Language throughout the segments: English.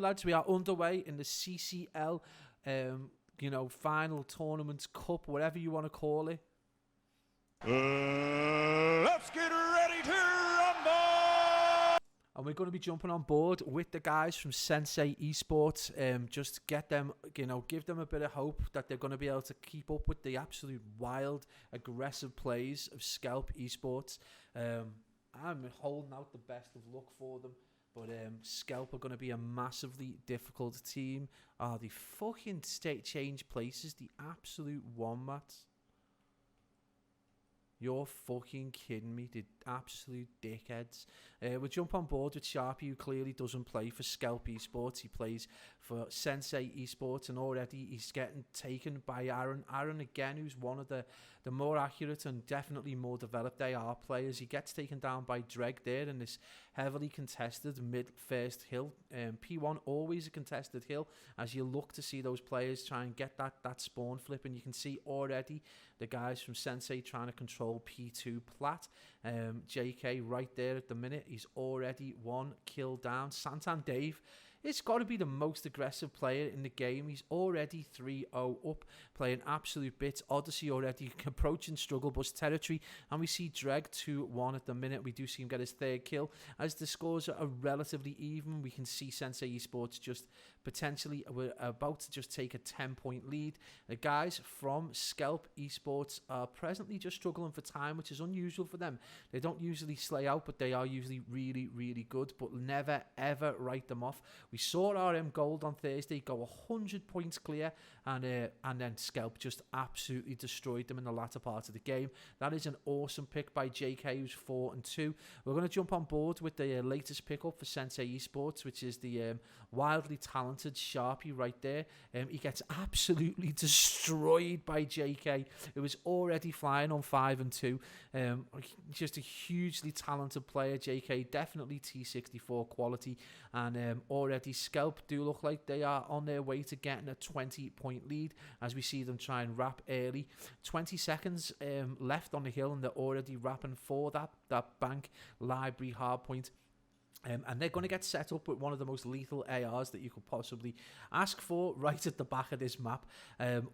lads, we are underway in the CCL, final tournament, cup, whatever you want to call it. Let's get ready to rumble! And we're going to be jumping on board with the guys from SENSEI ESPORTS. Just get them, give them a bit of hope that they're going to be able to keep up with the absolute wild, aggressive plays of SKELP ESPORTS. I'm holding out the best of luck for them. But SKELP are going to be a massively difficult team. They fucking change places, the absolute wombats. You're fucking kidding me, the absolute dickheads. We'll jump on board with Sharpie, who clearly doesn't play for SKELP ESPORTS. He plays for SENSEI ESPORTS, and already he's getting taken by Aaron. Aaron, again, who's one of the more accurate and definitely more developed AR players. He gets taken down by Dreg there in this heavily contested mid-first hill. P1, always a contested hill, as you look to see those players try and get that spawn flip, and you can see already the guys from SENSEI trying to control P2 plat. JK right there at the minute, he's already one kill down. Santan Dave, it's got to be the most aggressive player in the game. He's already 3-0 up, playing absolute bits. Odyssey already approaching struggle bus territory, and we see Dreg 2-1 at the minute. We do see him get his third kill. As the scores are relatively even, we can see SENSEI ESPORTS just potentially, we're about to just take a 10-point lead. The guys from SKELP ESPORTS are presently just struggling for time, which is unusual for them. They don't usually slay out, but they are usually really, really good, but never, ever write them off. We saw RM Gold on Thursday go 100 points clear, and then SKELP just absolutely destroyed them in the latter part of the game. That is an awesome pick by JK, who's 4-2. We're going to jump on board with the latest pickup for SENSEI ESPORTS, which is the wildly talented Sharpie right there. He gets absolutely destroyed by JK, who was already flying on 5-2. Just a hugely talented player. JK, definitely T64 quality, and already SKELP do look like they are on their way to getting a 20-point lead, as we see them try and wrap early. 20 seconds left on the hill, and they're already wrapping for that bank library hardpoint. And they're going to get set up with one of the most lethal ARs that you could possibly ask for right at the back of this map.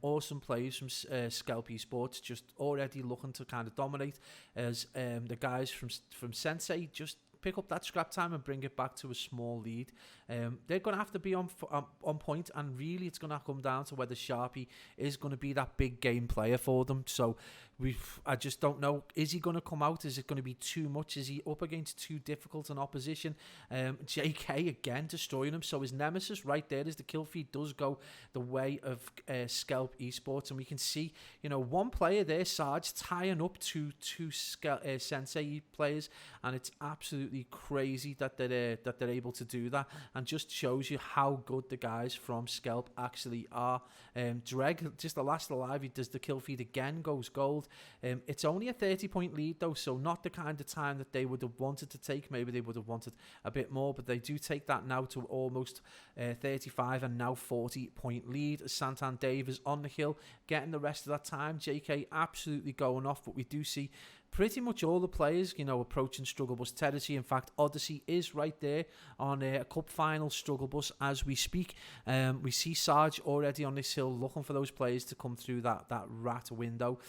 Awesome plays from SKELP ESPORTS, just already looking to kind of dominate, as the guys from SENSEI just pick up that scrap time and bring it back to a small lead. They're going to have to be on point, and really it's going to come down to whether Sharpie is going to be that big game player for them. So I just don't know. Is he going to come out? Is it going to be too much? Is he up against too difficult an opposition? JK again destroying him. So his nemesis right there is the kill feed does go the way of SKELP ESPORTS, and we can see one player there, Sarge, tying up two SENSEI players, and it's absolutely crazy that they're able to do that, and just shows you how good the guys from SKELP actually are. Dreg, just the last alive, he does the kill feed again, goes gold. It's only a 30-point lead though, so not the kind of time that they would have wanted to take. Maybe they would have wanted a bit more, but they do take that now to almost 35 and now 40-point lead. Santan Dave is on the hill getting the rest of that time. JK absolutely going off, but we do see pretty much all the players, approaching struggle bus territory. In fact, Odyssey is right there on a cup final struggle bus as we speak. We see Sarge already on this hill looking for those players to come through that rat window.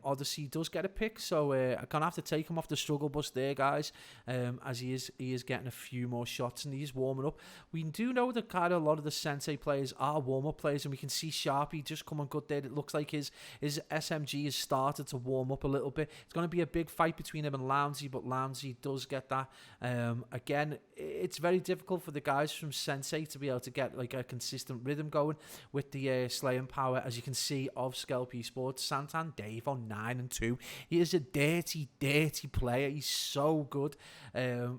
Odyssey does get a pick, so I'm gonna have to take him off the struggle bus there, guys, as he is getting a few more shots and he's warming up. We do know that kind of a lot of the SENSEI players are warm-up players, and we can see Sharpie just coming good there. It looks like his SMG has started to warm up a little bit. It's going to be a big fight between him and Lounsey, but Lounsey does get that. Again, it's very difficult for the guys from SENSEI to be able to get like a consistent rhythm going with the slaying power, as you can see, of SKELP ESPORTS. Santan Dave on 9-2. He is a dirty player. He's so good,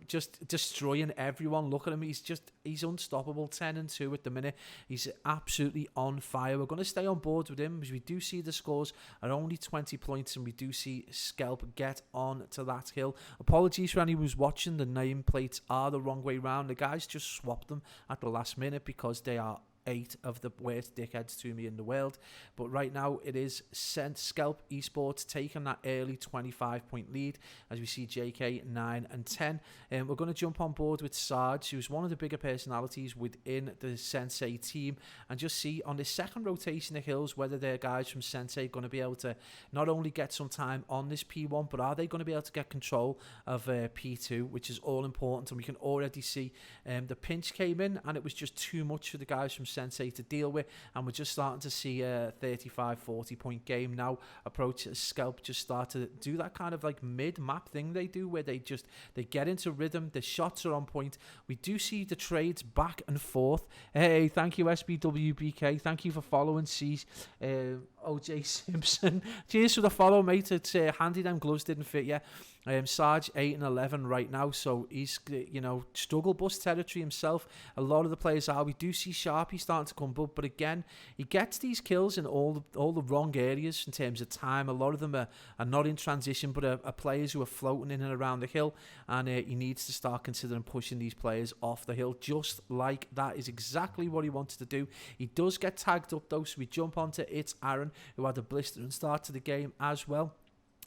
just destroying everyone. Look at him. He's unstoppable. 10-2 at the minute. He's absolutely on fire. We're going to stay on board with him, because we do see the scores are only 20 points, and we do see SKELP get on to that hill. Apologies for anyone who's watching. The nameplates are the wrong way round. The guys just swapped them at the last minute because they are 8 of the worst dickheads to me in the world. But right now it is SKELP Esports taking that early 25-point lead as we see JK 9 and 10. And we're going to jump on board with Sarge, who's one of the bigger personalities within the SENSEI team, and just see on the second rotation of hills whether their guys from SENSEI are going to be able to not only get some time on this P1, but are they going to be able to get control of P2, which is all important. And we can already see the pinch came in and it was just too much for the guys from SENSEI to deal with, and we're just starting to see a 35-40 point game now approach as SKELP just start to do that kind of like mid-map thing they do where they get into rhythm, the shots are on point. We do see the trades back and forth. Hey, thank you SBWBK, thank you for following. See OJ Simpson, cheers for the follow, mate. It's handy them gloves didn't fit yet. Sarge 8 and 11 right now, so he's struggle bus territory himself. A lot of the players are. We do see Sharpie starting to come up, but again, he gets these kills in all the wrong areas in terms of time. A lot of them are not in transition, but are players who are floating in and around the hill, and he needs to start considering pushing these players off the hill. Just like that is exactly what he wanted to do. He does get tagged up though, so we jump onto It's Aaron, who had a blistering start to the game as well.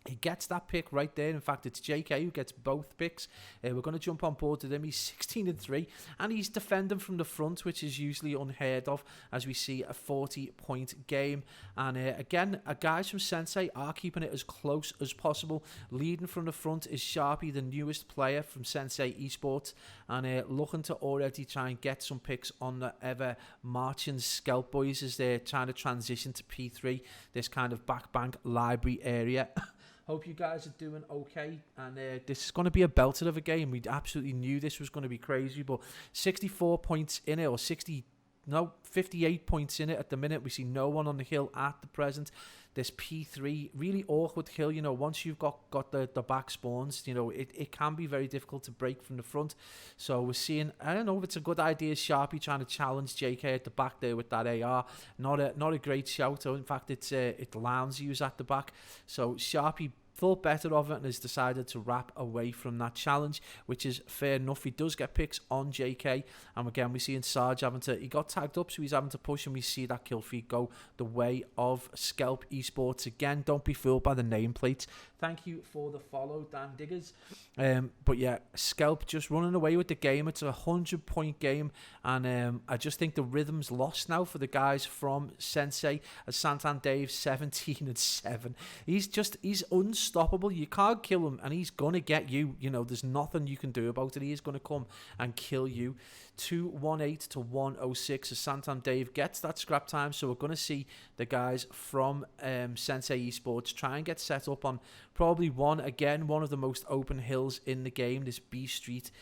He gets that pick right there. In fact, it's JK who gets both picks. We're going to jump on board with him. He's 16 and 3, and he's defending from the front, which is usually unheard of, as we see a 40-point game. And again, guys from SENSEI are keeping it as close as possible. Leading from the front is Sharpie, the newest player from SENSEI Esports, and looking to already try and get some picks on the ever-marching SKELP boys as they're trying to transition to P3, this kind of back bank library area. Hope you guys are doing okay, and this is going to be a belter of a game. We absolutely knew this was going to be crazy, but 64 points in it, or 58 points in it at the minute. We see no one on the hill at the present. This P3, really awkward hill, once you've got the back spawns, it can be very difficult to break from the front. So we're seeing, I don't know if it's a good idea, Sharpie trying to challenge JK at the back there with that AR. Not a great shout. In fact, it's Lounsey who's at the back. So Sharpie thought better of it and has decided to wrap away from that challenge, which is fair enough. He does get picks on JK, and again we see in Sarge he got tagged up, so he's having to push, and we see that kill feed go the way of SKELP Esports. Again, don't be fooled by the nameplates. Thank you for the follow, Dan Diggers. But yeah, SKELP just running away with the game. It's a 100-point game, and I just think the rhythm's lost now for the guys from SENSEI, as Santan Dave 17 and 7. He's unstoppable. You can't kill him, and he's gonna get you. There's nothing you can do about it. He is gonna come and kill you. 218 to 106 as Santam Dave gets that scrap time. So we're going to see the guys from SENSEI Esports try and get set up on probably one of the most open hills in the game, this B Street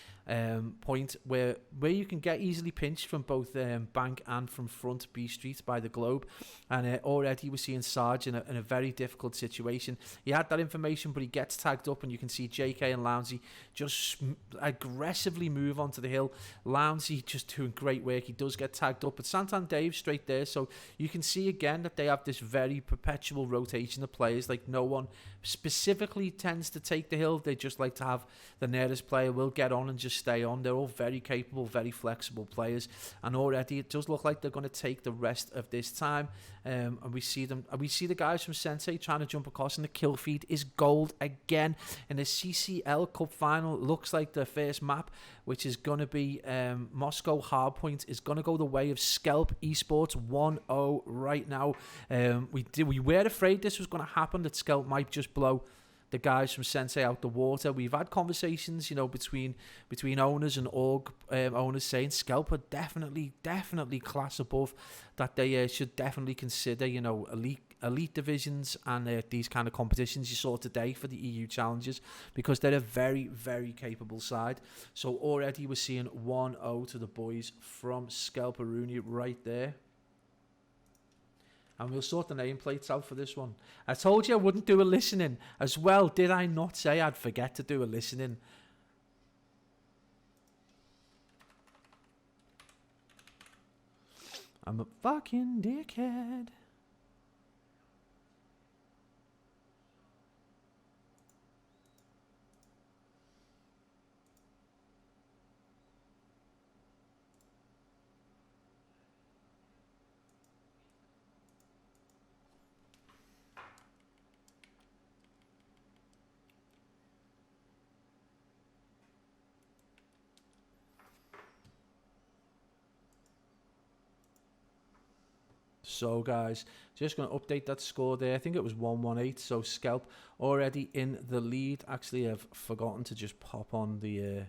point where you can get easily pinched from both bank and from front B Street by the globe. And already we're seeing Sarge in a very difficult situation. He had that information, but he gets tagged up, and you can see JK and Lounsey just aggressively move onto the hill. Lounsey just doing great work. He does get tagged up, but Santan Dave straight there. So you can see again that they have this very perpetual rotation of players. Like, no one specifically tends to take the hill. They just like to have the nearest player will get on and just stay on. They're all very capable, very flexible players, and already it does look like they're going to take the rest of this time. And we see the guys from SENSEI trying to jump across, and the kill feed is gold again in the CCL Cup final. It looks like the first map, which is going to be Moscow Hardpoint, is going to go the way of SKELP Esports 1-0 right now. We were afraid this was going to happen, that SKELP might just blow the guys from SENSEI out the water. We've had conversations, between owners and org owners saying SKELP are definitely class above, that they should definitely consider, elite divisions and these kind of competitions you saw today for the EU challenges, because they're a very, very capable side. So already we're seeing 1-0 to the boys from SKELP Aruni right there. And we'll sort the nameplates out for this one. I told you I wouldn't do a listening as well. Did I not say I'd forget to do a listening? I'm a fucking dickhead. So guys, just going to update that score there. I think it was 118. So SKELP already in the lead. Actually, I've forgotten to just pop on the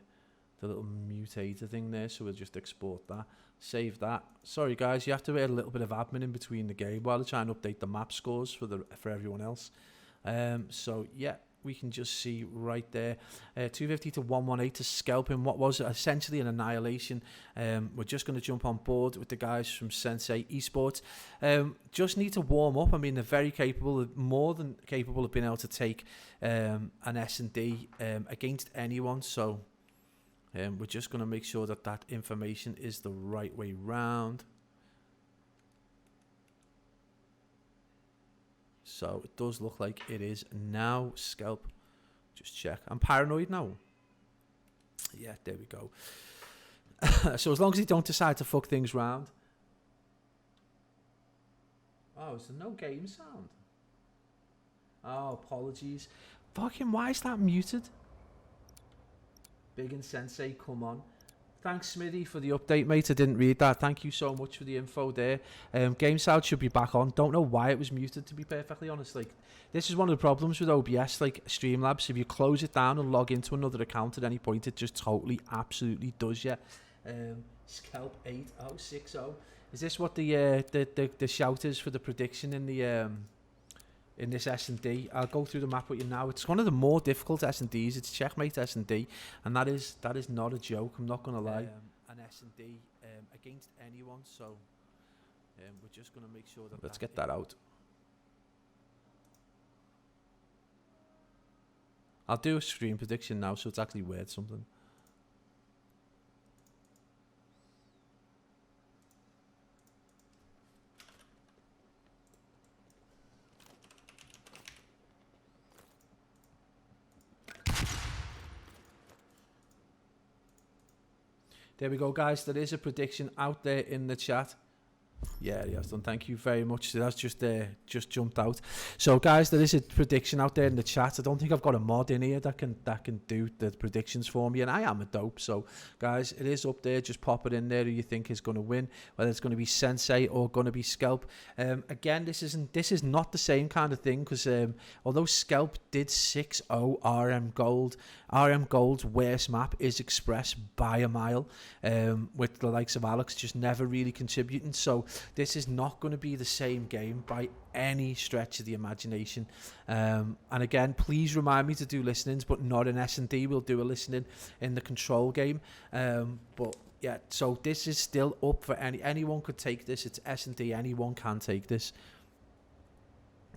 little mutator thing there, so we'll just export that, save that. Sorry guys, you have to wait a little bit of admin in between the game while I try and update the map scores for everyone else. So yeah, we can just see right there, 250 to 118 to SKELP in what was essentially an annihilation. We're just going to jump on board with the guys from SENSEI eSports. Just need to warm up. I mean, they're very capable, more than capable of being able to take an S&D against anyone. So we're just going to make sure that that information is the right way round. So it does look like it is now. SKELP. Just check. I'm paranoid now. Yeah, there we go. So as long as they don't decide to fuck things round. Oh, is there no game sound? Oh, apologies. Fucking, why is that muted? Big and SENSEI, come on. Thanks, Smithy, for the update, mate. I didn't read that. Thank you so much for the info there. Game sound should be back on. Don't know why it was muted, to be perfectly honest. Like, this is one of the problems with OBS, like Streamlabs. If you close it down and log into another account at any point, it just totally, absolutely does you. SKELP 8060. Is this what the shout is for the prediction in the in this S&D? I'll go through the map with you now. It's one of the more difficult S&Ds. It's Checkmate S&D, and that is not a joke. I'm not gonna lie. An S&D against anyone. So we're just gonna make sure that. Let's get that out. I'll do a stream prediction now, so it's actually worth something. There we go, guys. There is a prediction out there in the chat. Yeah, he has done. Thank you very much. That's just jumped out. So, guys, there is a prediction out there in the chat. I don't think I've got a mod in here that can do the predictions for me, and I am a dope. So, guys, it is up there. Just pop it in there. Who you think is going to win? Whether it's going to be SENSEI or going to be SKELP. Again, this is not the same kind of thing, because although SKELP did 6-0 RM Gold, RM Gold's worst map is Express by a mile, with the likes of Alex just never really contributing. So this is not going to be the same game by any stretch of the imagination. And again, please remind me to do listenings, but not in S&D. We'll do a listening in the control game. But yeah, so this is still up for anyone could take this. It's S&D. Anyone can take this.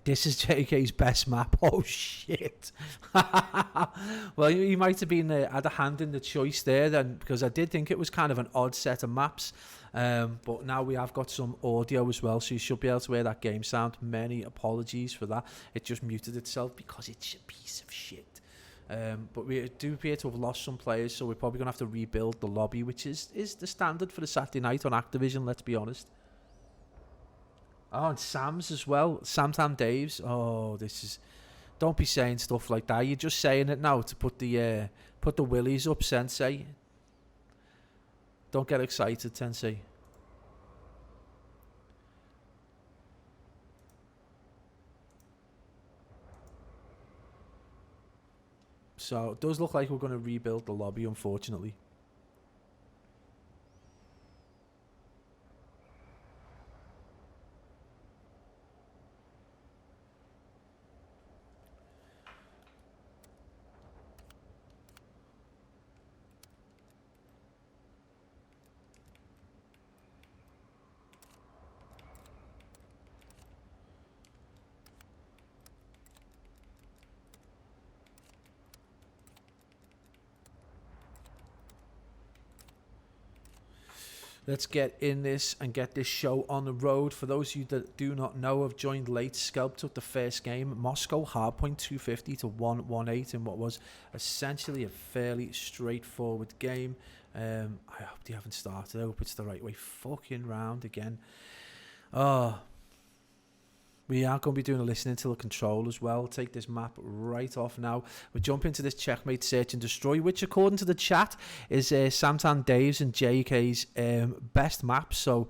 This is JK's best map. Oh, shit. Well, you might have been had a hand in the choice there then, because I did think it was kind of an odd set of maps. But now we have got some audio as well, so you should be able to hear that game sound. Many apologies for that. It just muted itself because it's a piece of shit. But we do appear to have lost some players, so we're probably going to have to rebuild the lobby, which is the standard for the Saturday night on Activision, let's be honest. Oh, and Sam's as well. Samtam Dave's. Oh, this is... Don't be saying stuff like that. You're just saying it now to put the willies up, SENSEI. Don't get excited, SENSEI. So, it does look like we're going to rebuild the lobby, unfortunately. Let's get in this and get this show on the road. For those of you that do not know, have joined late, SKELP took the first game, Moscow hardpoint 250 to 118 in what was essentially a fairly straightforward game. I hope they haven't started. I hope it's the right way fucking round again. We are going to be doing a listening to the control as well. Take this map right off now. We jump into this Checkmate Search and Destroy, which according to the chat is Samtan Dave's and JK's best map. So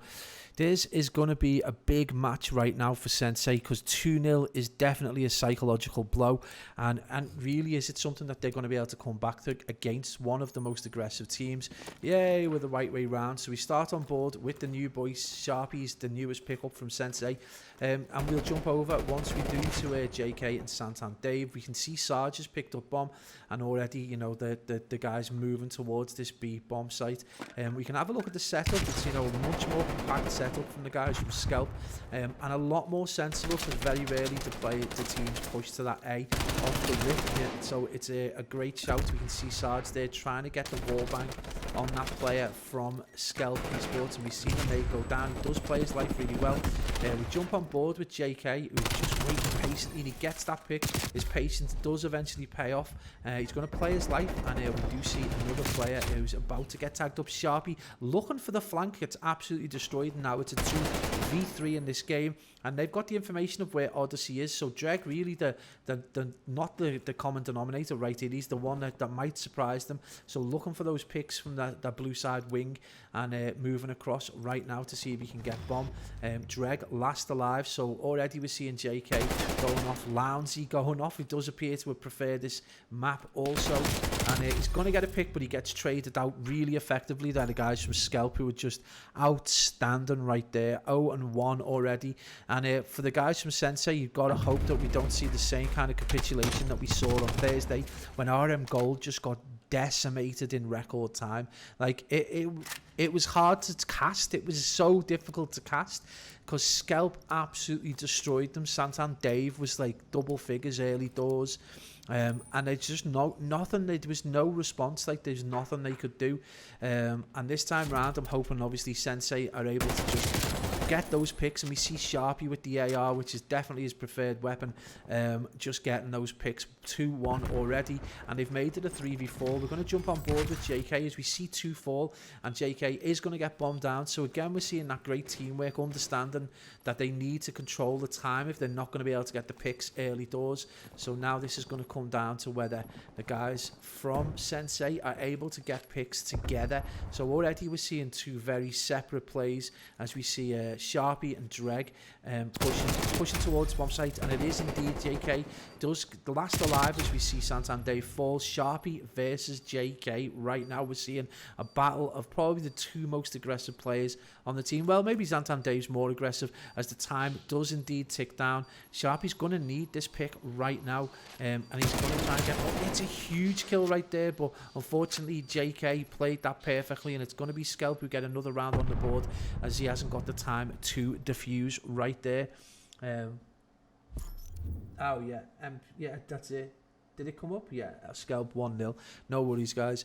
This is going to be a big match right now for SENSEI, because 2-0 is definitely a psychological blow, and really, is it something that they're going to be able to come back to against one of the most aggressive teams? Yay, we're the right way round. So we start on board with the new boys. Sharpie's the newest pickup from SENSEI, and we'll jump over once we do to JK and Santan Dave. We can see Sarge has picked up bomb, and already, you know, the guys moving towards this B bomb site. We can have a look at the setup. It's, you know, a much more compact setup from the guys from SKELP, and a lot more sensible, because very rarely the teams push to that A off the rip. Yeah, so it's a great shout. We can see Sarge there trying to get the wallbang on that player from SKELP Esports, and we see the nade go down. He does play his life really well. We jump on board with JK, who's just waiting patiently, and he gets that pick. His patience does eventually pay off. He's going to play his life, and we do see another player who's about to get tagged up. Sharpie looking for the flank, gets absolutely destroyed. Now it's a 2v3 in this game, and they've got the information of where Odyssey is. So Dreg really not the common denominator right here. He's the one that might surprise them. So looking for those picks from that blue side wing, and moving across right now to see if he can get bomb. Dreg last alive, so already we're seeing JK going off, Lounsey going off. He does appear to have preferred this map also, and he's going to get a pick, but he gets traded out really effectively. They're the guys from SKELP who are just outstanding right there. 0-1 already, and for the guys from SENSEI, you've got to hope that we don't see the same kind of capitulation that we saw on Thursday when RM Gold just got decimated in record time. Like it was hard to cast. It was so difficult to cast because SKELP absolutely destroyed them. Santan Dave was like double figures early doors, and there's just nothing. There was no response. Like there's nothing they could do. And this time round, I'm hoping obviously SENSEI are able to just get those picks, and we see Sharpie with the AR, which is definitely his preferred weapon, just getting those picks. 2-1 already, and they've made it a 3v4. We're going to jump on board with JK as we see 2 fall, and JK is going to get bombed down. So again, we're seeing that great teamwork, understanding that they need to control the time if they're not going to be able to get the picks early doors. So now this is going to come down to whether the guys from SENSEI are able to get picks together. So already we're seeing 2 very separate plays as we see Sharpie and Dreg pushing towards bomb site, and it is indeed JK does the last alive as we see Santan Dave fall. Sharpie versus JK. Right now we're seeing a battle of probably the 2 most aggressive players on the team. Well, maybe Santan Dave's more aggressive as the time does indeed tick down. Sharpie's going to need this pick right now, and he's going to try and get... Oh, it's a huge kill right there, but unfortunately JK played that perfectly, and it's going to be SKELP who get another round on the board as he hasn't got the time to defuse right there. Oh yeah, yeah, that's it. Did it come up? Yeah, SKELP 1-0. No worries, guys.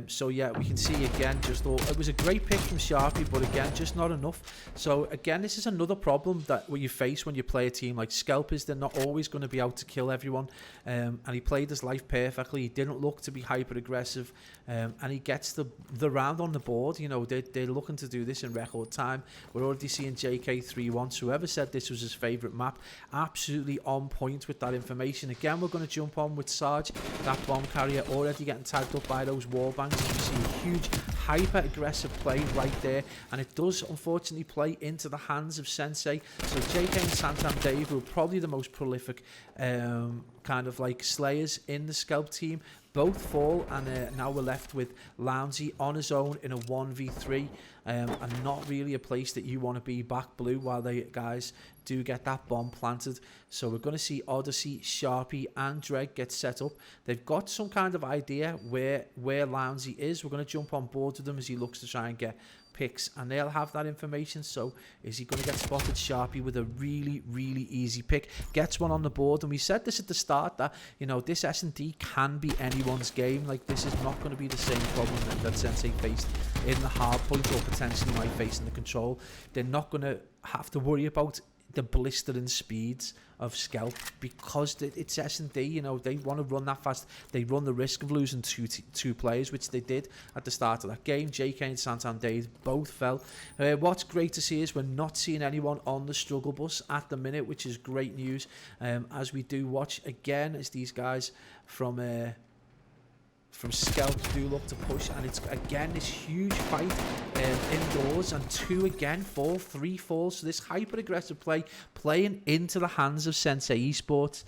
So yeah, we can see again, just it was a great pick from Sharpie, but again, just not enough. So again, this is another problem that you face when you play a team like SKELP, is they're not always going to be out to kill everyone. And he played his life perfectly. He didn't look to be hyper aggressive, and he gets the round on the board. You know, they're looking to do this in record time. We're already seeing JK 3-1. So whoever said this was his favourite map, absolutely on point with that information. Again, we're going to jump on with Sarge, that bomb carrier already getting tagged up by those wall bangs. You see a huge hyper aggressive play right there, and it does unfortunately play into the hands of SENSEI. So JK and Santan Dave, who are probably the most prolific kind of like slayers in the SKELP team, both fall, and now we're left with Lounsey on his own in a 1v3, and not really a place that you want to be back blue while the guys do get that bomb planted. So we're going to see Odyssey, Sharpie and Dreg get set up. They've got some kind of idea where Lounsey is. We're going to jump on board with him as he looks to try and get picks, and they'll have that information. So is he going to get spotted? Sharpie with a really easy pick, gets one on the board, and we said this at the start that, you know, this S&D can be anyone's game. Like, this is not going to be the same problem that SENSEI faced in the hard point, or potentially might face in the control. They're not going to have to worry about the blistering speeds of SKELP because it's S&D. You know, they want to run that fast. They run the risk of losing two players, which they did at the start of that game. JK and Santan Dave both fell. What's great to see is we're not seeing anyone on the struggle bus at the minute, which is great news, as we do watch again as these guys from from SKELP do look to push, and it's again this huge fight indoors, and 2 again fall, 3 falls. So this hyper aggressive play playing into the hands of SENSEI Esports.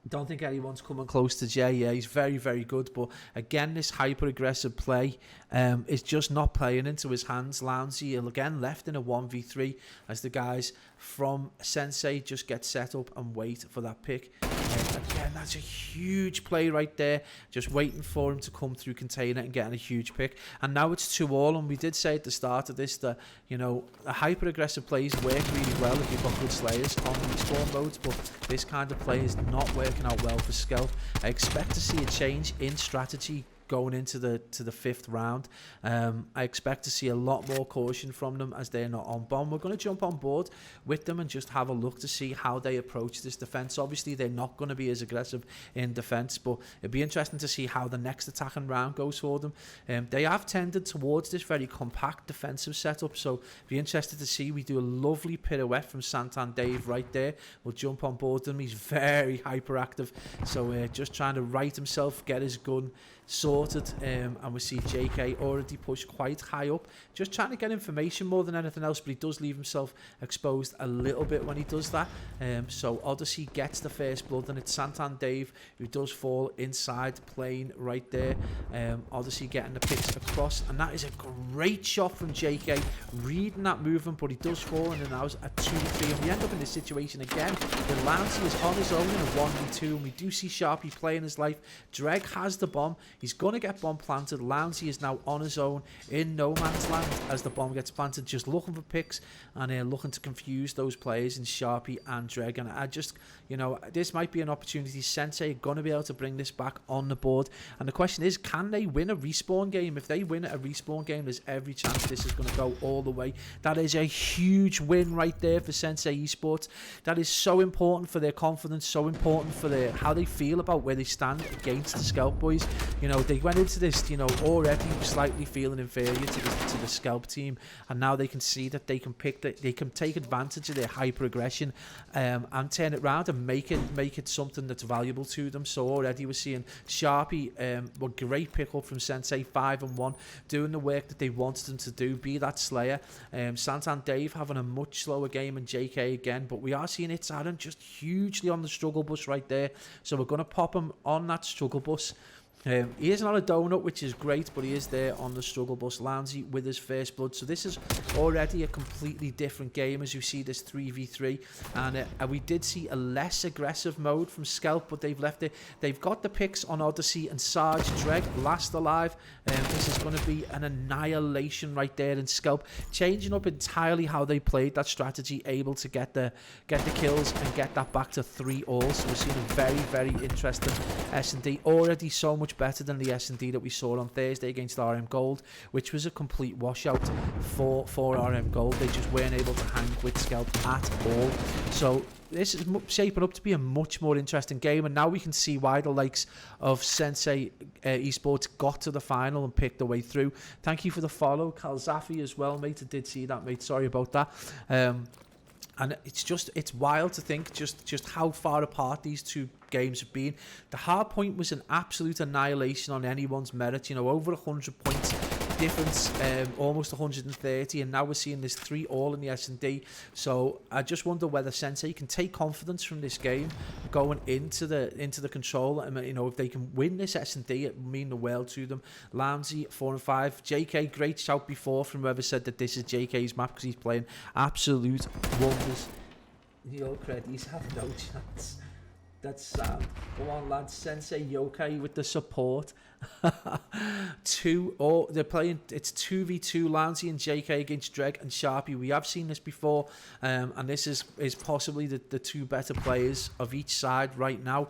Don't think anyone's coming close to Jay. Yeah, he's very, very good. But again, this hyper-aggressive play is just not playing into his hands. Lounsey again left in a 1v3 as the guys from SENSEI just get set up and wait for that pick. Again, that's a huge play right there. Just waiting for him to come through container and getting a huge pick. And now it's 2-all. And we did say at the start of this that, you know, the hyper-aggressive plays work really well if you've got good slayers on these spawn modes. But this kind of play is not working out well for SKELP. I expect to see a change in strategy going into the 5th round. I expect to see a lot more caution from them as they're not on bomb. We're going to jump on board with them and just have a look to see how they approach this defense. Obviously, they're not going to be as aggressive in defense, but it'd be interesting to see how the next attacking round goes for them. They have tended towards this very compact defensive setup, so be interested to see. We do a lovely pirouette from Santan Dave right there. We'll jump on board them. He's very hyperactive, so just trying to right himself, get his gun sorted, and we see JK already pushed quite high up, just trying to get information more than anything else, but he does leave himself exposed a little bit when he does that. So Odyssey gets the first blood, and it's Santan Dave who does fall inside plane right there. Odyssey getting the picks across, and that is a great shot from JK, reading that movement, but he does fall, and then that was a 2-3, and we end up in this situation again. The Lancey is on his own in a 1v2, and we do see Sharpie playing his life. Dreg has the bomb. He's going to get bomb planted. Lounsey is now on his own in no man's land as the bomb gets planted, just looking for picks and looking to confuse those players in Sharpie and Dreg. And I just, you know, this might be an opportunity. SENSEI are going to be able to bring this back on the board. And the question is, can they win a respawn game? If they win a respawn game, there's every chance this is going to go all the way. That is a huge win right there for SENSEI Esports. That is so important for their confidence, so important for how they feel about where they stand against the SKELP boys. You know, they went into this, you know, already slightly feeling inferior to the SKELP team, and now they can see that they can they can take advantage of their hyper aggression and turn it around and make it something that's valuable to them. So already we're seeing Sharpie, a great pick up from SENSEI, 5-1, doing the work that they wanted them to do, be that slayer. Santan Dave having a much slower game, and JK again, but we are seeing it's Aaron just hugely on the struggle bus right there. So we're going to pop him on that struggle bus. He isn't on a donut, which is great, but he is there on the struggle bus. Lounsey with his first blood. So this is already a completely different game as you see this 3v3. And we did see a less aggressive mode from SKELP, but they've left it. They've got the picks on Odyssey and Sarge. Dreg last alive. This is going to be an annihilation right there in SKELP, changing up entirely how they played that strategy, able to get the kills and get that back to 3-all. So we're seeing a very, very interesting S&D, already so much better than the S&D that we saw on Thursday against RM Gold, which was a complete washout for RM Gold. They just weren't able to hang with SKELP at all. So this is shaping up to be a much more interesting game, and now we can see why the likes of SENSEI Esports got to the final and picked their way through. Thank you for the follow, Kalzafi, as well, mate. I did see that, mate. Sorry about that. And it's wild to think just how far apart these two games have been. The hard point was an absolute annihilation on anyone's merit. You know, over 100 points difference, almost 130, and now we're seeing this 3-all in the S&D. So I just wonder whether SENSEI can take confidence from this game going into the control. And you know, if they can win this S&D, it will mean the world to them. Lounsey 4-5. JK, great shout before from whoever said that this is JK's map, because he's playing absolute wonders. Yo, credits have no chance. That's sad. Go on, lads. SENSEI Yokai with the support. They're playing. It's 2v2. Lounsey and JK against Dreg and Sharpie. We have seen this before, and this is possibly the two better players of each side right now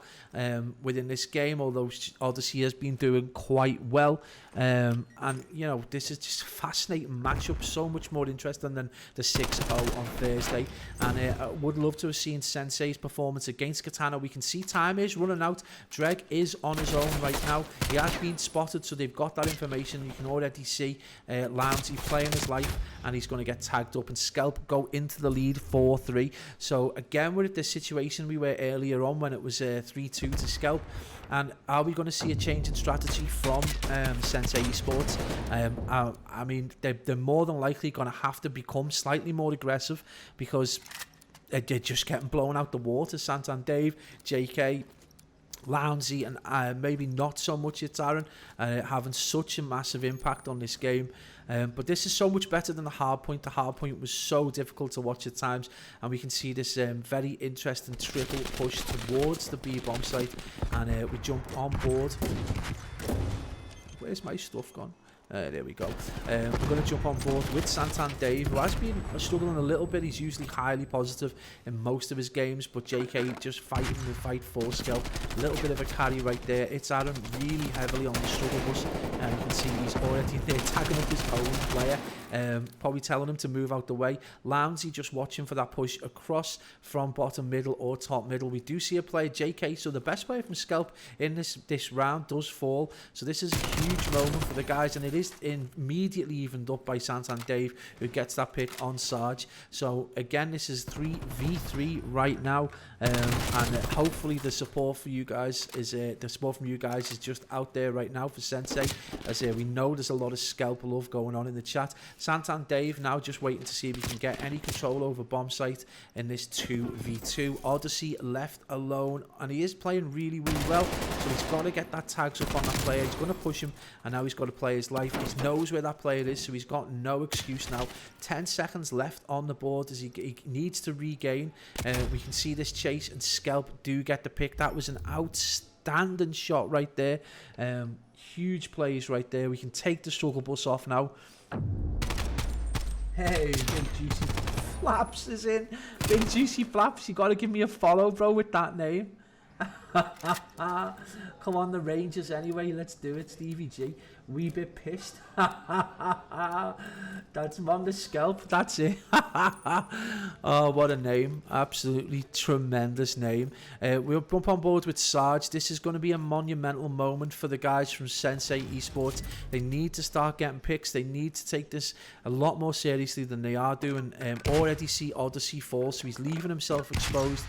within this game. Although Odyssey has been doing quite well, and you know, this is just a fascinating matchup. So much more interesting than the 6-0 on Thursday. And I would love to have seen SENSEI's performance against Katana. We can see time is running out. Dreg is on his own right now. He has been spotted, so they've got that information. You can already see Lounsey playing his life, and he's going to get tagged up, and SKELP go into the lead 4-3. So again, we're at the situation we were earlier on when it was 3-2 to SKELP. And are we going to see a change in strategy from SENSEI Esports? I mean, they're more than likely going to have to become slightly more aggressive, because they're just getting blown out the water. Santan Dave, JK, Lounsey, and maybe not so much Itaran, having such a massive impact on this game. But this is so much better than the hard point. The hard point was so difficult to watch at times, and we can see this very interesting triple push towards the B bomb site, and we jump on board. Where's my stuff gone? There we go. We're going to jump on board with Santan Dave, who has been struggling a little bit. He's usually highly positive in most of his games, but JK just fighting the fight for SKELP. A little bit of a carry right there. It's Aaron really heavily on the struggle bus, and you can see he's already there tagging up his own player, probably telling him to move out the way. Lounsey just watching for that push across from bottom middle or top middle. We do see a player, JK, so the best player from SKELP in this round does fall. So this is a huge moment for the guys, and it is immediately evened up by Santan Dave, who gets that pick on Sarge. So again, this is 3v3 right now, and hopefully the support for you guys is from you guys is just out there right now for SENSEI, as we know there's a lot of SKELP love going on in the chat. Santan Dave now just waiting to see if he can get any control over bomb site in this 2v2. Odyssey left alone, and he is playing really well, so he's got to get that tags up on that player. He's going to push him, and now he's got to play his life. He knows where that player is, so he's got no excuse now. 10 seconds left on the board as he needs to regain. We can see this chase, and SKELP do get the pick. That was an outstanding shot right there. Huge plays right there. We can take the struggle bus off now. Hey, Big Juicy Flaps is in. Big Juicy Flaps, you got to give me a follow, bro, with that name. Come on, the Rangers anyway. Let's do it, Stevie G. Wee bit pissed. That's on the SKELP. That's it. Oh, what a name. Absolutely tremendous name. We'll bump on board with Sarge. This is going to be a monumental moment for the guys from SENSEI Esports. They need to start getting picks. They need to take this a lot more seriously than they are doing. Already see Odyssey fall, so he's leaving himself exposed.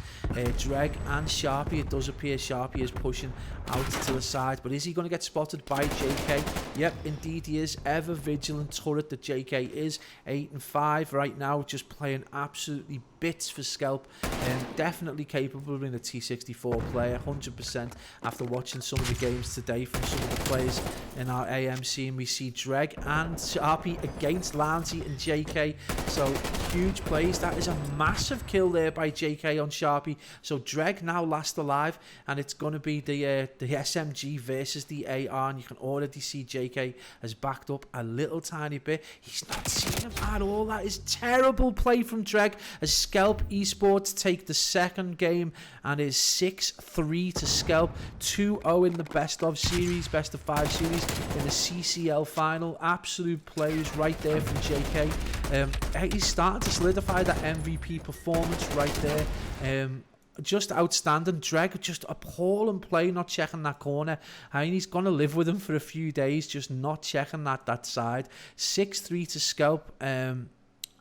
Dreg and Sharpie. It does appear Sharpie is pushing out to the side, but is he going to get spotted by JK? Yep, indeed he is. Ever vigilant turret that JK is. 8-5 right now, just playing absolutely bits for SKELP, and definitely capable of being a T64 player, 100%. After watching some of the games today from some of the players in our AMC, and we see Dreg and Sharpie against Lounsey and JK, so huge plays. That is a massive kill there by JK on Sharpie. So Dreg now last alive, and it's going to be the SMG versus the AR, and you can already see JK has backed up a little tiny bit. He's not seeing him at all. That is terrible play from Dreg, as SKELP Esports take the second game, and is 6-3 to SKELP. 2-0 in the best of series, best of 5 series in the CCL final. Absolute plays right there from JK. He's starting to solidify that MVP performance right there. Just outstanding. Dreg, just appalling play, not checking that corner. I mean, he's going to live with him for a few days, just not checking that side. 6-3 to SKELP.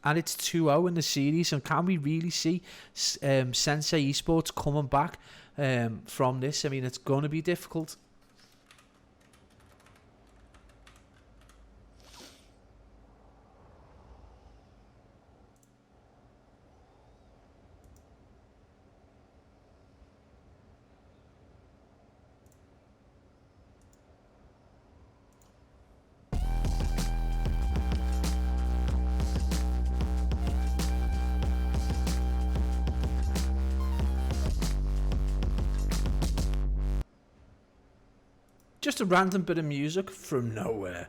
And it's 2-0 in the series. And can we really see SENSEI Esports coming back from this? I mean, it's going to be difficult. Just a random bit of music from nowhere.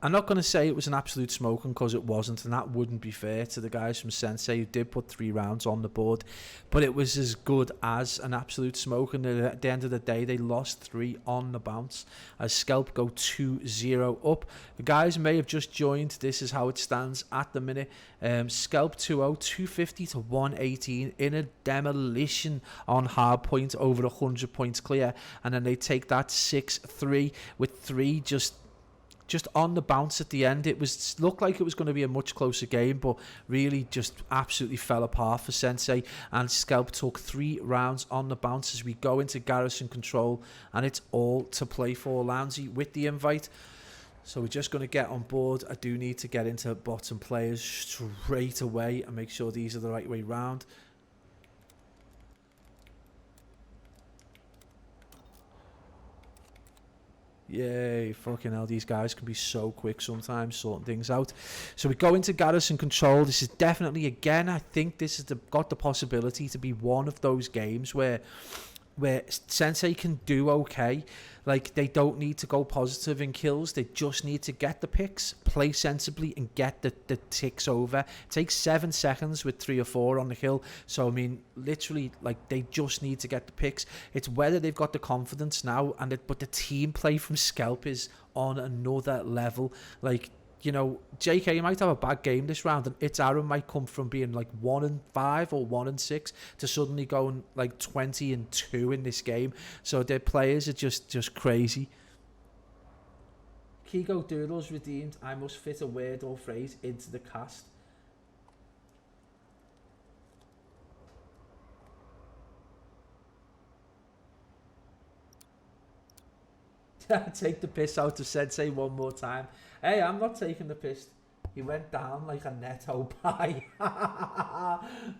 I'm not going to say it was an absolute smoking, because it wasn't, and that wouldn't be fair to the guys from SENSEI who did put 3 rounds on the board, but it was as good as an absolute smoking. At the end of the day, they lost 3 on the bounce as SKELP go 2-0 up. The guys may have just joined. This is how it stands at the minute. SKELP 2-0, 250 to 118 in a demolition on hard point, over 100 points clear, and then they take that 6-3 with 3 just on the bounce at the end. It looked like it was going to be a much closer game, but really just absolutely fell apart for SENSEI, and SKELP took 3 rounds on the bounce as we go into garrison control, and it's all to play for. Lounsey with the invite, so we're just going to get on board. I do need to get into bottom players straight away and make sure these are the right way round. Yay, fucking hell, these guys can be so quick sometimes sorting things out. So we go into garrison control. This is definitely, again, I think this has got the possibility to be one of those games where SENSEI can do okay. Like, they don't need to go positive in kills. They just need to get the picks, play sensibly, and get the ticks over. It takes 7 seconds with 3 or 4 on the hill. So, I mean, literally, like, they just need to get the picks. It's whether they've got the confidence now, but the team play from SKELP is on another level. Like, you know, JK might have a bad game this round, and its Aaron might come from being like 1-5 or 1-6 to suddenly going like 20-2 in this game. So their players are just crazy. Kigo Doodles redeemed. I must fit a word or phrase into the cast. Take the piss out of SENSEI one more time. Hey, I'm not taking the piss. He went down like a netto pie.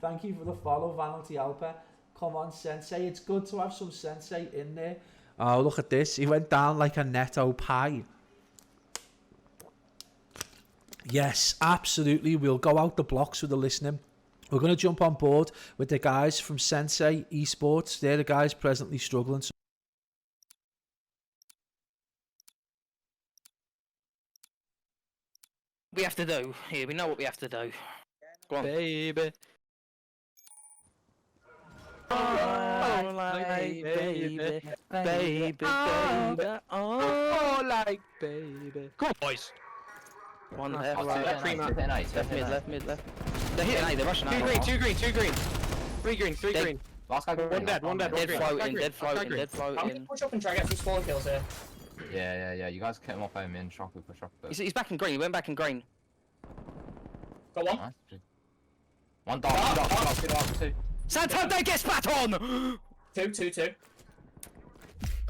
Thank you for the follow, Vanity Alper. Come on, SENSEI. It's good to have some SENSEI in there. Oh, look at this. He went down like a netto pie. Yes, absolutely. We'll go out the blocks with the listening. We're going to jump on board with the guys from SENSEI Esports. They're the guys presently struggling. We have to do. Here, we know what we have to do. Go on. Baby. Oh, like baby, baby, baby. Oh, like baby. Come on, boys. One Nice. left, Left, left mid. They're hitting A, they're rushing A. 2 green, 2 green, 2 green. 3 green, 3 Dead. green. Last guy green. One dead, one dead, one Dead green. floating, dead Last guy floating, green. dead I'm gonna floating. push up and try to get some spawn kills here. Yeah. You guys kept him off home in. Shock, we push up. He's back in green, he went back in green. Got one. Nice. One dark, 2. Santander gets spat on! 2.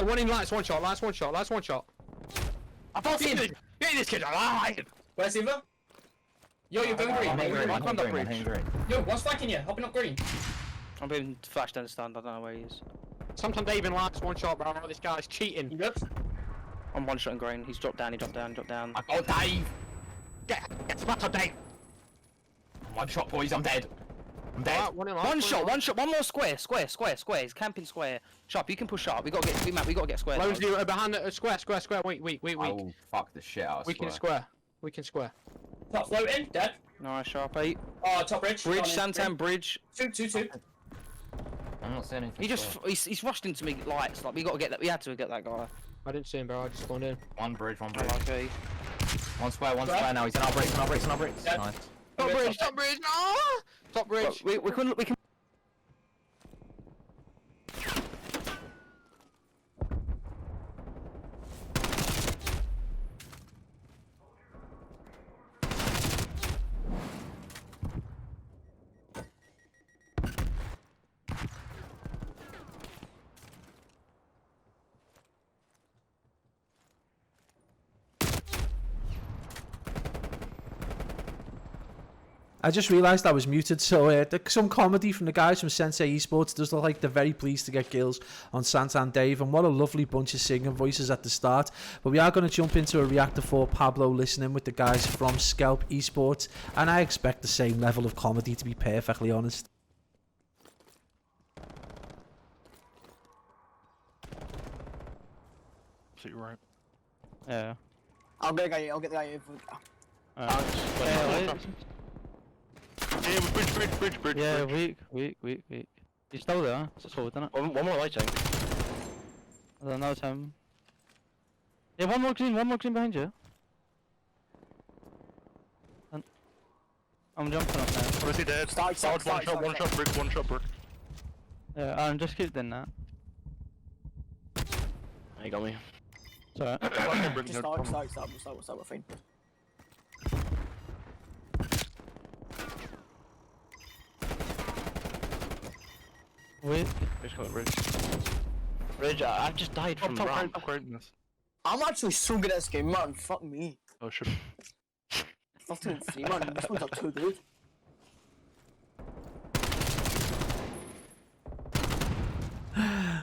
One in lights, one shot, last one shot. I thought him! Get this kid alive! Where's Eva? Yo, you're going green. I climbed up bridge. Yo, what's flanking you? Hopping up green. I'm being flashed down the stand, I don't know where he is. Sometimes they even lights, one shot, bro. This guy's You cheating. good? I'm one shot in green, he's dropped down, I got Dave. Get spat on Dave. One shot, boys. I'm dead. Alright, one in lights. One shot, one more square, he's camping square. Sharp, you can push up, we gotta get square. Loads of you behind the square. Weak. Oh, fuck the shit out of We can square. Top floating, dead. Nice, Sharp 8. Oh, top bridge. Bridge, Gone in. Santan, bridge. 2. I'm not saying anything. He's rushed into me lights, like we had to get that guy. I didn't see him, bro. I just spawned in. One bridge. Okay. One square now. He's in our bricks. Yeah. Nice. Top bridge, no! Top bridge. We can. I just realised I was muted, so some comedy from the guys from SENSEI Esports. Does look like they're very pleased to get kills on Santan Dave, and what a lovely bunch of singing voices at the start. But we are going to jump into a Reactor 4 Pablo listening with the guys from SKELP Esports, and I expect the same level of comedy, to be perfectly honest. Absolutely right. Yeah. I'll get the guy. I'll get the guy. Bridge. Yeah, weak. He's still there. It's just forward, isn't it? One more lighting. I don't know, it's him. Yeah, one more green behind you. I'm jumping up now. Obviously dead. One shot, brick. Yeah, Aaron, just keep doing that. He got me. It's alright. Just start, we're fine. Wait. Ridge, I've just died from ramp. I'm actually so good at this game, man. Fuck me. Oh shit. 13 and 3, man. This one's not too good.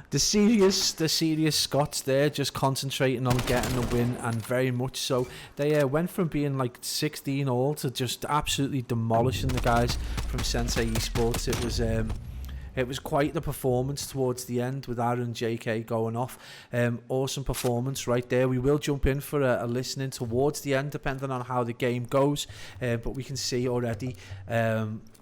The serious Scots there, just concentrating on getting the win, and very much so. They went from being like 16 all to just absolutely demolishing the guys from SENSEI Esports. It was quite the performance towards the end with Aaron and JK going off. Awesome performance right there. We will jump in for a listening towards the end, depending on how the game goes. But we can see already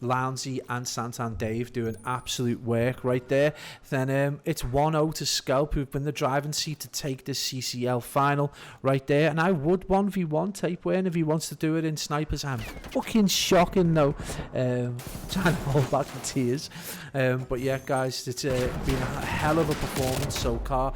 Lounsey and Santan Dave doing absolute work right there. Then it's 1-0 to SKELP, who've been the driving seat to take this CCL final right there. And I would 1v1 Tapeworm if he wants to do it in snipers. I'm fucking shocking though. Trying to hold back the tears. But yeah, guys, it's been a hell of a performance so far.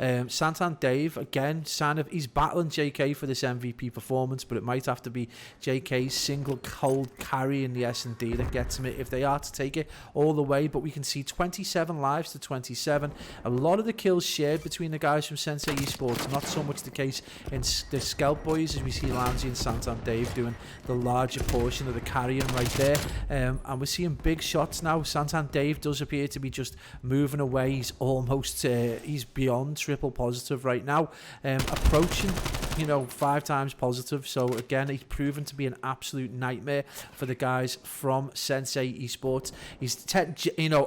Santan Dave, again, he's battling JK for this MVP performance, but it might have to be JK's single cold carry in the S&D that gets him it if they are to take it all the way. But we can see 27 lives to 27. A lot of the kills shared between the guys from SENSEI Esports, not so much the case in the SKELP boys, as we see Lounsey and Santan Dave doing the larger portion of the carrying right there. And we're seeing big shots now. Santan Dave does appear to be just moving away. He's almost he's beyond triple positive right now, approaching 5 times positive. So again, he's proven to be an absolute nightmare for the guys from SENSEI Esports. He's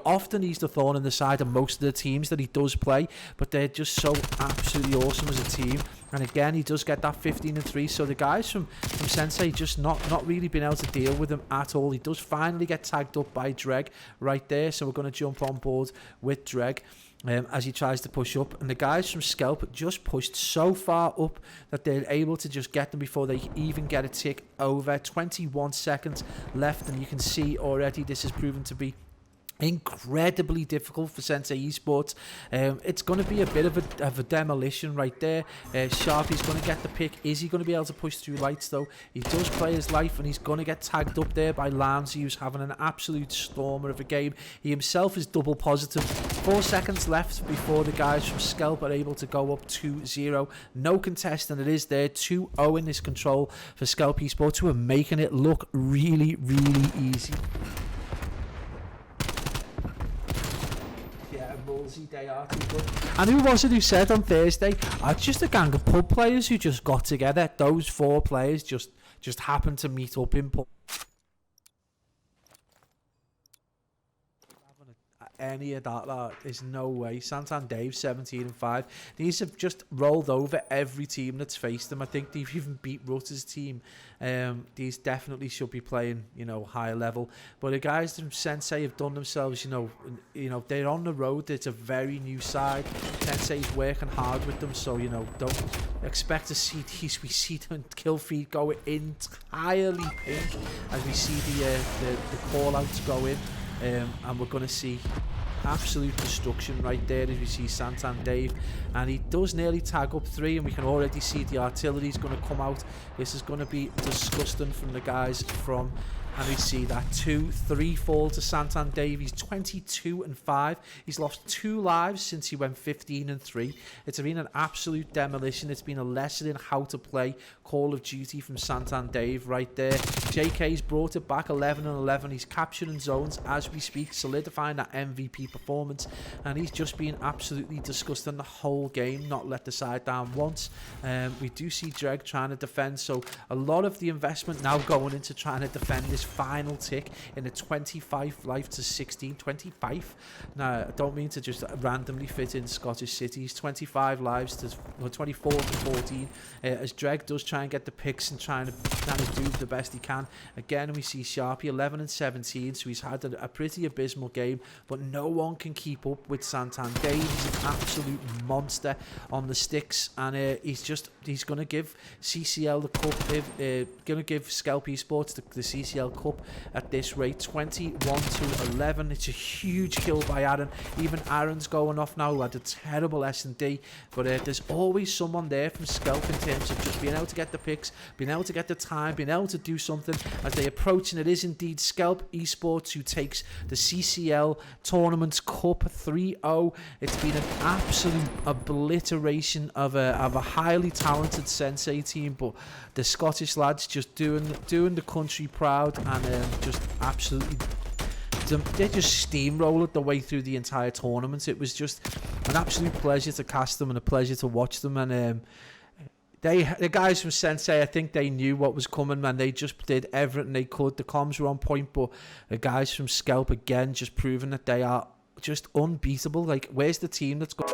often he's the thorn in the side of most of the teams that he does play, but they're just so absolutely awesome as a team. And again, he does get that 15 and 3. So the guys from SENSEI just not really been able to deal with him at all. He does finally get tagged up by Dreg right there. So we're going to jump on board with Dreg as he tries to push up. And the guys from SKELP just pushed so far up that they're able to just get them before they even get a tick over. 21 seconds left, and you can see already this has proven to be incredibly difficult for SENSEI Esports. It's going to be a bit of a demolition right there. Sharpie's going to get the pick. Is he going to be able to push through lights though? He does play his life, and he's going to get tagged up there by Lounsey, who's having an absolute stormer of a game. He himself is double positive. 4 seconds left before the guys from SKELP are able to go up 2-0. No contest, and it is there 2-0 in this control for SKELP Esports, who are making it look really, really easy. They are too good. And who was it who said on Thursday, it's just a gang of pub players who just got together? Those 4 players just happened to meet up in pub. Any of that, there's no way. Santan Dave 17 and 5. These have just rolled over every team that's faced them. I think they've even beat Rutter's team. These definitely should be playing higher level, but the guys from SENSEI have done themselves they're on the road. It's a very new side. SENSEI's working hard with them, so don't expect to see we see them kill feed go entirely pink as we see the call outs go in. And we're going to see absolute destruction right there as we see Santan Dave, and he does nearly tag up 3, and we can already see the artillery is going to come out. This is going to be disgusting from the guys from, and we see that 2-3 fall to Santan Dave. He's 22 and 5. He's lost 2 lives since he went 15 and 3. It's been an absolute demolition. It's been a lesson in how to play Call of Duty from Santan Dave right there. JK's brought it back 11 and 11. He's capturing zones as we speak, solidifying that MVP performance, and he's just been absolutely disgusting the whole game, not let the side down once. We do see Dreg trying to defend, so a lot of the investment now going into trying to defend this final tick in a 25 life to 16. 25. Now, I don't mean to just randomly fit in Scottish cities. 25 lives to 24 to 14. As Dreg does try and get the picks and trying to do the best he can. Again, we see Sharpie 11 and 17, so he's had a pretty abysmal game, but no one can keep up with Santander. He's an absolute monster on the sticks, and he's going to give CCL the cup, going to give SKELP ESPORTS the CCL cup at this rate, 21 to 11. It's a huge kill by Aaron. Even Aaron's going off now, who had a terrible S&D, but there's always someone there from SKELP in terms of just being able to get the picks, being able to get the time, being able to do something as they approach, and it is indeed SKELP ESPORTS who takes the CCL Tournament Cup 3-0. It's been an absolute obliteration of a highly talented SENSEI team, but the Scottish lads just doing the country proud, and just absolutely, they just steamrolled their way through the entire tournament. It was just an absolute pleasure to cast them and a pleasure to watch them, and the guys from SENSEI, I think they knew what was coming, man. They just did everything they could. The comms were on point, but the guys from SKELP, again, just proving that they are just unbeatable. Like, where's the team that's got